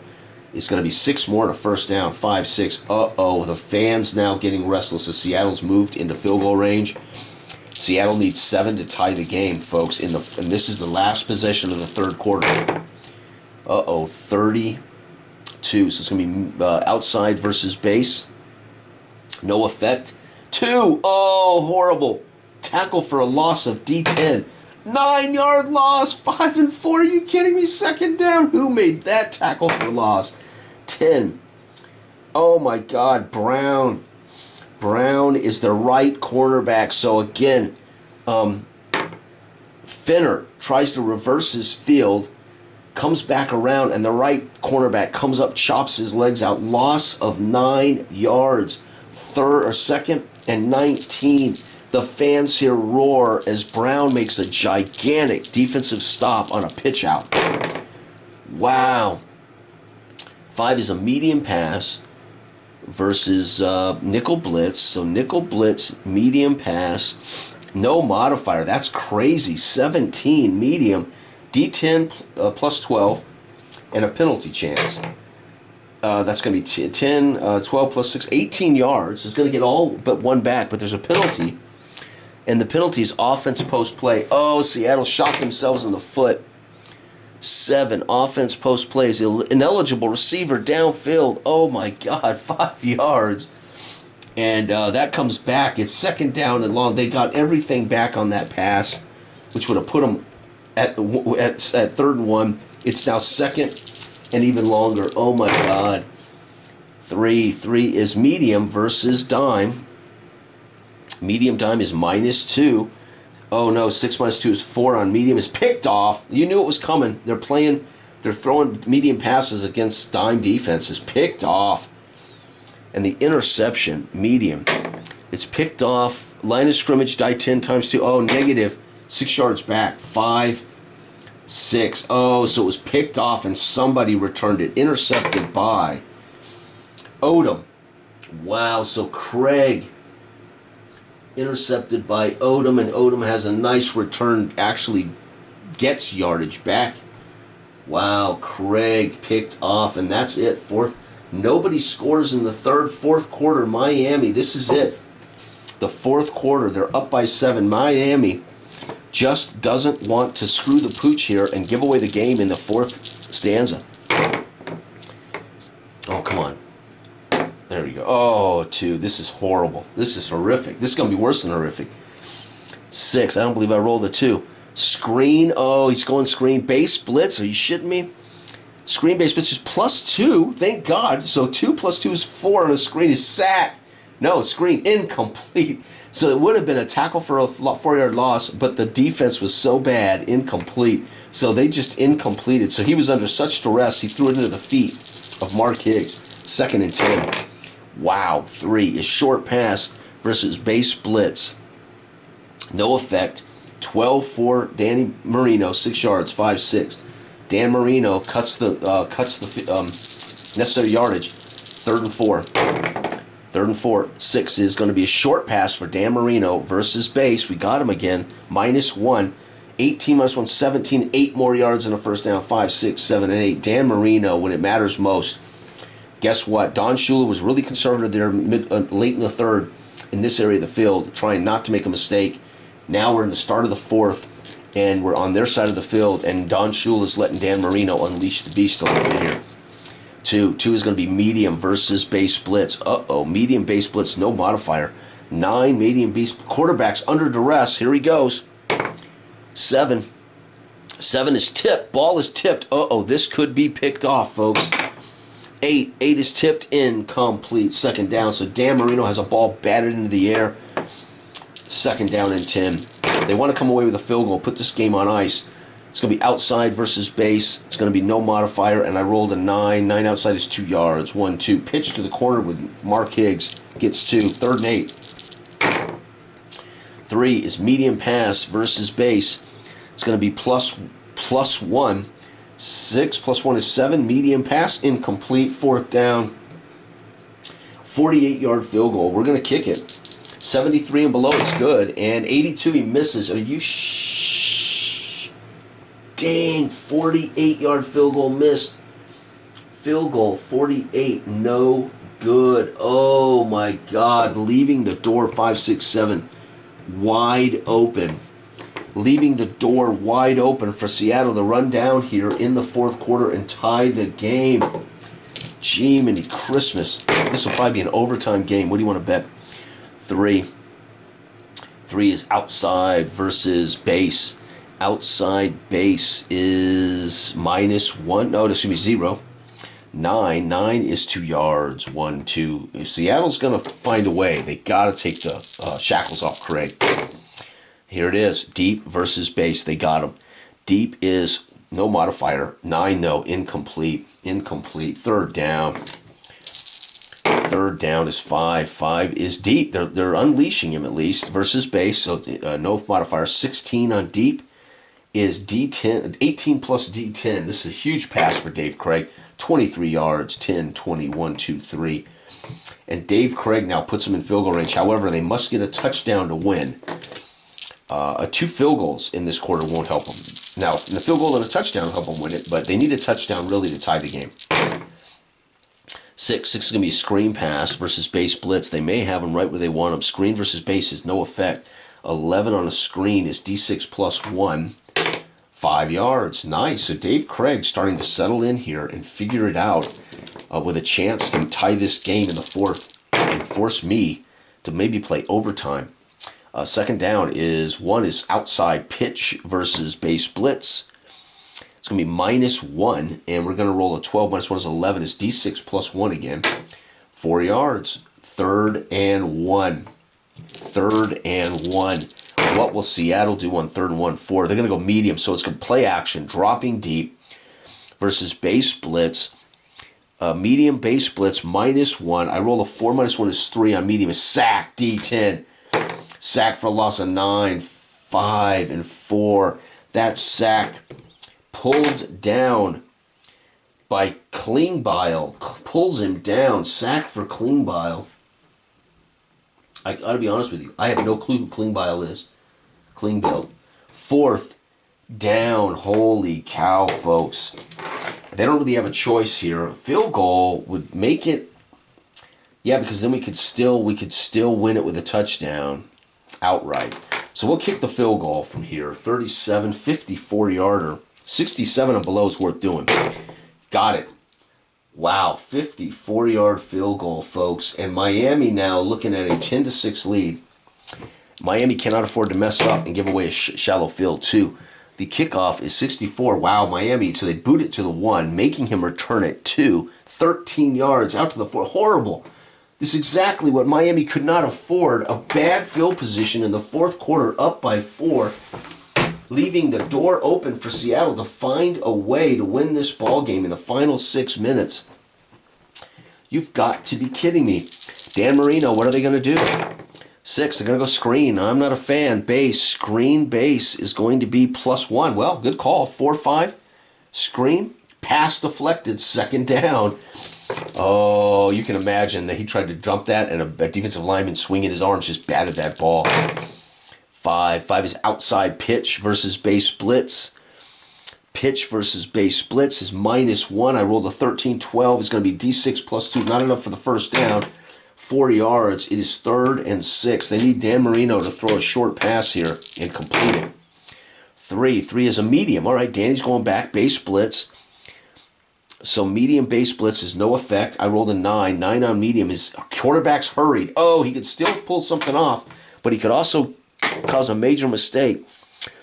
It's going to be 6 more and a 1st down. 5, 6. Uh-oh. The fans now getting restless as Seattle's moved into field goal range. Seattle needs 7 to tie the game, folks. And this is the last possession of the 3rd quarter. 32. So it's going to be outside versus base. No effect. 2. Oh, horrible. Tackle for a loss of D10. 9-yard loss. 5 and 4. Are you kidding me? 2nd down. Who made that tackle for loss? 10. Oh, my God. Brown. Brown is the right cornerback. So again, Finner tries to reverse his field, comes back around, and the right cornerback comes up, chops his legs out. Loss of 9 yards. 2nd and 19. The fans here roar as Brown makes a gigantic defensive stop on a pitch out. Wow. 5 is a medium pass versus nickel blitz. So nickel blitz, medium pass, no modifier. That's crazy. 17 medium, D10 plus 12, and a penalty chance. That's going to be 10, 12 plus 6, 18 yards. It's going to get all but 1 back, but there's a penalty. And the penalty is offense post play. Oh, Seattle shot themselves in the foot. 7, offense post play is ineligible receiver downfield. Oh my God, 5 yards. And that comes back. It's 2nd down and long. They got everything back on that pass, which would have put them at 3rd and 1. It's now 2nd and even longer. Oh my God. 3 is medium versus dime. Medium dime is -2. Oh no, 6 minus 2 is 4 on medium. Is picked off. You knew it was coming. They're throwing medium passes against dime defense. Is picked off. And the interception, medium. It's picked off. Line of scrimmage, die 10 times 2. Oh, negative. 6 yards back. 5, 6. Oh, so it was picked off and somebody returned it. Intercepted by Odom. Wow, so Craig Intercepted by Odom, and Odom has a nice return, actually gets yardage back. Wow, Craig picked off, and that's it. Fourth. Nobody scores in the fourth quarter. Miami, this is it. The fourth quarter, they're up by 7. Miami just doesn't want to screw the pooch here and give away the game in the fourth stanza. Oh, come on. There we go. Oh, 2. This is horrible. This is horrific. This is going to be worse than horrific. 6. I don't believe I rolled a 2. Screen. Oh, he's going screen. Base blitz. Are you shitting me? Screen base blitz is +2. Thank God. So 2 + 2 is 4 on a screen. Is sack. No, screen. Incomplete. So it would have been a tackle for a 4-yard loss, but the defense was so bad. Incomplete. So they just incompleted. So he was under such duress, he threw it into the feet of Mark Higgs. 2nd and 10. Wow. 3 is short pass versus base blitz. No effect. 12 for Danny Marino, 6 yards, 5-6. Dan Marino cuts the necessary yardage. 3rd and 4. 3rd and 4. 6 is going to be a short pass for Dan Marino versus base. We got him again. -1. 18 -1, 17. 8 more yards in a first down. 5, 6, 7, and 8. Dan Marino when it matters most. Guess what? Don Shula was really conservative there late in the third in this area of the field, trying not to make a mistake. Now we're in the start of the fourth, and we're on their side of the field, and Don Shula is letting Dan Marino unleash the beast a little bit here. 2 is going to be medium versus base blitz. Medium base blitz, no modifier. 9, medium base quarterbacks under duress. Here he goes. 7 is tipped. Ball is tipped. This could be picked off, folks. 8 is tipped, incomplete. 2nd down. So Dan Marino has a ball batted into the air. 2nd down and 10. They want to come away with a field goal, put this game on ice. It's going to be outside versus base. It's going to be no modifier, and I rolled a 9. 9 outside is 2 yards. 1, 2. Pitch to the corner with Mark Higgs. Gets 2. 3rd and 8. 3 is medium pass versus base. It's going to be plus 1. 6 + 1 is 7. Medium pass, incomplete. 4th down. 48-yard field goal. We're going to kick it. 73 and below, it's good. And 82, he misses. Are you Dang, 48-yard field goal missed. Field goal, 48, no good. Oh, my God. Leaving the door, 5, 6, 7, wide open. Leaving the door wide open for Seattle to run down here in the fourth quarter and tie the game. Gee, many Christmas. This will probably be an overtime game. What do you want to bet? 3 is outside versus base. Outside base is -1. No, this should be 0. 9 is 2 yards. 1, 2. If Seattle's going to find a way, they got to take the shackles off Craig. Here it is. Deep versus base. They got him. Deep is no modifier. 9, though. Incomplete. 3rd down. 3rd down is 5. 5 is deep. They're unleashing him at least versus base. So no modifier. 16 on deep is D10. 18 plus D10. This is a huge pass for Dave Craig. 23 yards. 10, 20, 1, 2, 3. And Dave Craig now puts him in field goal range. However, they must get a touchdown to win. 2 field goals in this quarter won't help them. Now, the field goal and a touchdown will help them win it, but they need a touchdown really to tie the game. 6 is going to be screen pass versus base blitz. They may have them right where they want them. Screen versus base is no effect. 11 on a screen is D6 plus 1. 5 yards. Nice. So Dave Craig starting to settle in here and figure it out with a chance to tie this game in the fourth and force me to maybe play overtime. 2nd down is 1 is outside pitch versus base blitz. It's going to be -1, and we're going to roll a 12. -1 is 11. Is D6 plus 1 again. 4 yards. 3rd and 1. 3rd and 1. What will Seattle do on 3rd and 1? 4. They're going to go medium, so it's going to play action, dropping deep versus base blitz. Medium base blitz -1. I roll a 4. -1 is 3 on medium. Is sack, D10. Sack for a loss of 9, 5, and 4. That sack pulled down by Klingbeil. Pulls him down. Sack for Klingbeil. I gotta be honest with you. I have no clue who Klingbeil is. Klingbeil. Fourth down. Holy cow, folks. They don't really have a choice here. A field goal would make it. Yeah, because then we could still win it with a touchdown outright. So we'll kick the field goal from here. 37, 54-yarder. 67 and below is worth doing. Got it. Wow, 54-yard field goal, folks. And Miami now looking at a 10-6 lead. Miami cannot afford to mess up and give away a shallow field, too. The kickoff is 64. Wow, Miami. So they boot it to the 1, making him return it 2. 13 yards out to the 4. Horrible. This is exactly what Miami could not afford. A bad field position in the fourth quarter, up by 4. Leaving the door open for Seattle to find a way to win this ball game in the final 6 minutes. You've got to be kidding me. Dan Marino, what are they going to do? 6, they're going to go screen. I'm not a fan. Base, screen base is going to be +1. Well, good call. 4-5, screen, pass deflected, second down. Oh, you can imagine that he tried to jump that and a defensive lineman swinging his arms just batted that ball. 5 is outside pitch versus base blitz. Pitch versus base blitz is -1. I rolled a 13-12. It's going to be D6 +2. Not enough for the first down. 4 yards. It is 3rd and 6. They need Dan Marino to throw a short pass here and complete it. 3 is a medium. All right, Danny's going back. Base blitz. So medium base blitz is no effect. I rolled a 9. 9 on medium is quarterback's hurried. Oh, he could still pull something off, but he could also cause a major mistake.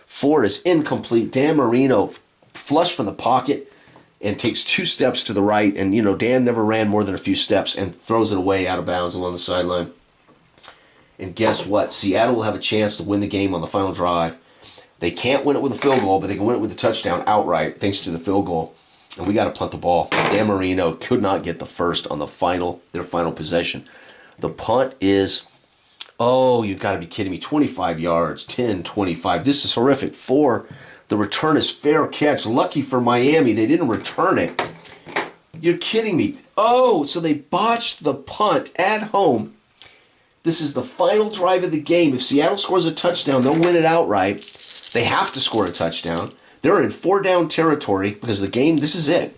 4 is incomplete. Dan Marino flush from the pocket and takes 2 steps to the right. And, Dan never ran more than a few steps and throws it away out of bounds along the sideline. And guess what? Seattle will have a chance to win the game on the final drive. They can't win it with a field goal, but they can win it with a touchdown outright thanks to the field goal. And we got to punt the ball. Dan Marino could not get the first on their final possession. The punt is... Oh, you got to be kidding me. 25 yards, 10, 25. This is horrific. 4, the return is fair catch. Lucky for Miami, they didn't return it. You're kidding me. Oh, so they botched the punt at home. This is the final drive of the game. If Seattle scores a touchdown, they'll win it outright. They have to score a touchdown. They're in 4-down territory because the game, this is it.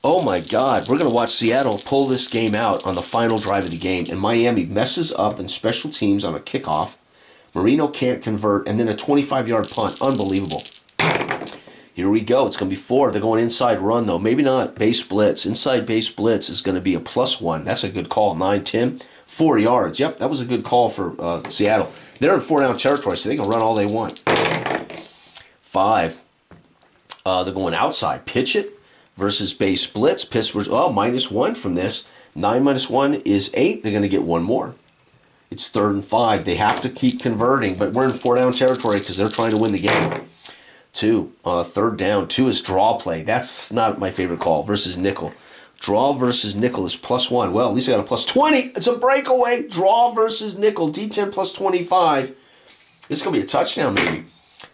Oh my God, we're going to watch Seattle pull this game out on the final drive of the game. And Miami messes up in special teams on a kickoff. Marino can't convert, and then a 25-yard punt. Unbelievable. Here we go. It's going to be 4. They're going inside run, though. Maybe not base blitz. Inside base blitz is going to be a +1. That's a good call. 9, 10, 4 yards. Yep, that was a good call for Seattle. They're in 4-down territory, so they can run all they want. 5. They're going outside. Pitch it. Versus base blitz. Pittsburgh's, -1 from this. 9 -1 is 8. They're going to get one more. It's 3rd and 5. They have to keep converting, but we're in 4-down territory because they're trying to win the game. 2, 3rd down. 2 is draw play. That's not my favorite call. Versus nickel. Draw versus nickel is +1. Well, at least I got a +20. It's a breakaway. Draw versus nickel. D10 +25. This is going to be a touchdown, maybe.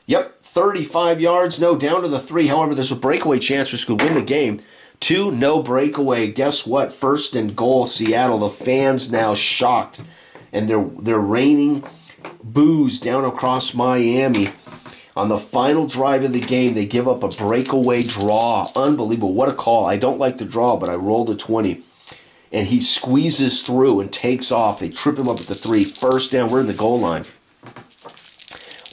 Yep. 35 yards, no, down to the 3. However, there's a breakaway chance which could win the game. 2, no breakaway. Guess what? 1st and goal, Seattle. The fans now shocked, and they're raining boos down across Miami. On the final drive of the game, they give up a breakaway draw. Unbelievable. What a call. I don't like the draw, but I rolled a 20. And he squeezes through and takes off. They trip him up at the 3. 1st down. We're in the goal line.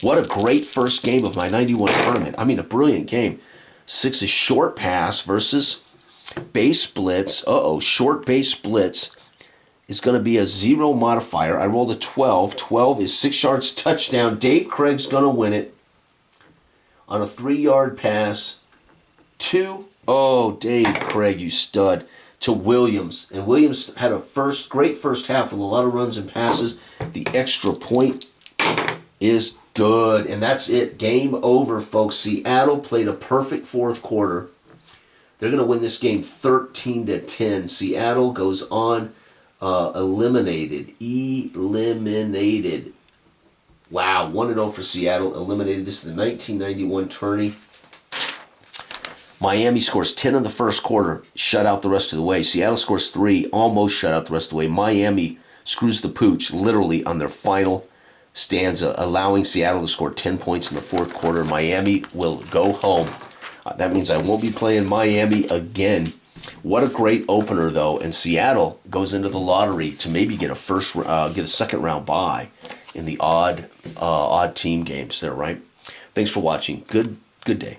What a great first game of my 91 tournament. I mean, a brilliant game. 6 is short pass versus base blitz. Short base blitz is going to be a 0 modifier. I rolled a 12. 12 is 6 yards touchdown. Dave Craig's going to win it on a 3-yard pass. 2. Oh, Dave Craig, you stud. To Williams. And Williams had a great first half with a lot of runs and passes. The extra point is good, and that's it. Game over, folks. Seattle played a perfect fourth quarter. They're going to win this game 13-10. Seattle goes on eliminated. Wow, 1-0 for Seattle. Eliminated. This is the 1991 tourney. Miami scores 10 in the first quarter, shut out the rest of the way. Seattle scores 3, almost shut out the rest of the way. Miami screws the pooch literally on their final stanza, allowing Seattle to score 10 points in the fourth quarter. Miami will go home. That means I won't be playing Miami again. What a great opener, though, and Seattle goes into the lottery to maybe get a second round bye in the odd team games there, right? Thanks for watching. Good day.